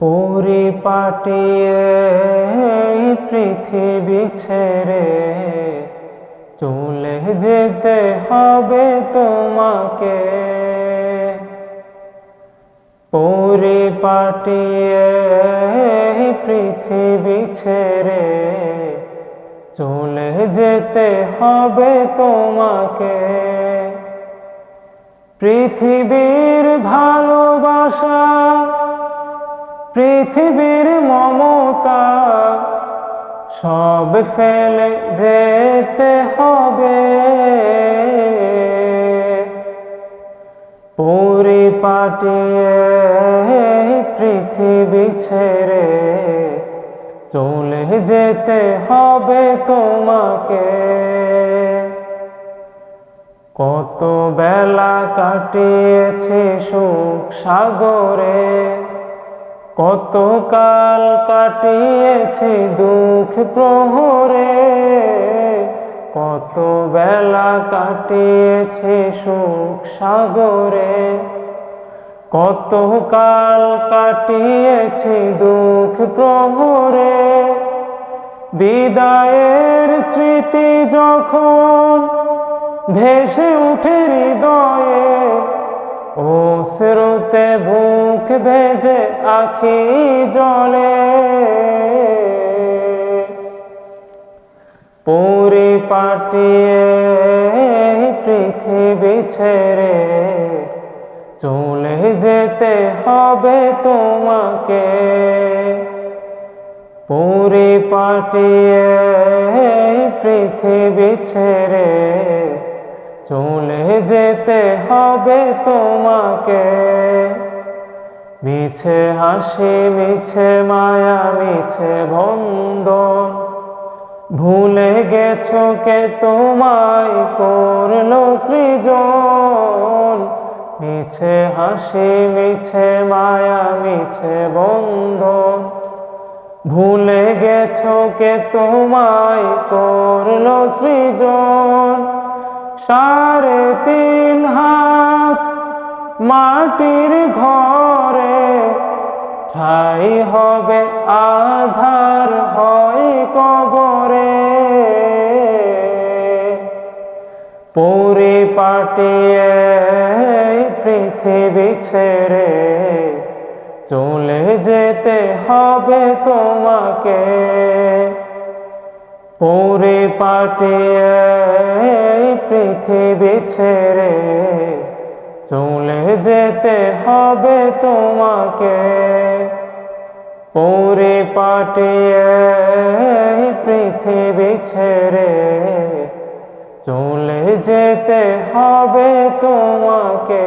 পরিপাটিয়ে পৃথিবী ছেড়ে চলে যেতে হবে তোমাকে। পরিপাটিয়ে পৃথিবী ছেড়ে চলে যেতে হবে তোমাকে। পৃথিবীর ভালোবাসা, পৃথিবীর মমতা সব ফেলে যেতে হবে। পরিপাটিয়ে পৃথিবী ছেড়ে চলে যেতে হবে তোমাকে। কত বেলা কাটিয়েছি সুখ সাগরে, কত কাল কাটিয়েছি দুঃখ প্রহরে। কত বেলা কাটিয়েছি সুখ সাগরে, কত কাল কাটিয়েছি দুঃখ প্রহরে। বিদায়ের স্মৃতি যখন ভেসে উঠে হৃদয়ে, অশ্রুতে বুক ভেজে আখি জলে। পরিপাটিয়ে পৃথিবী ছেড়ে চলে যেতে হবে তোমাকে। পরিপাটিয়ে পৃথিবী ছেড়ে চলে যেতে হবে তোমাকে। মিছে হাসি, মিছে মায়া, মিছে বন্ধন, ভুলে গেছো কে তোমায় করলো সৃজন। মিছে হাসি, মিছে মায়া, মিছে বন্ধন, ভুলে গেছো কে তোমায় করলো সৃজন। 3.5 হাত মাটির ঘরে ঠাই হবে আধার হয় কবরে। পরিপাটিয়ে পৃথিবী ছেড়ে চলে যেতে হবে তোমাকে। পরিপাটিয়ে পৃথিবী ছেড়ে চলে যেতে হবে তোমাকে। পরিপাটিয়ে পৃথিবী ছেড়ে চলে যেতে হবে তোমাকে।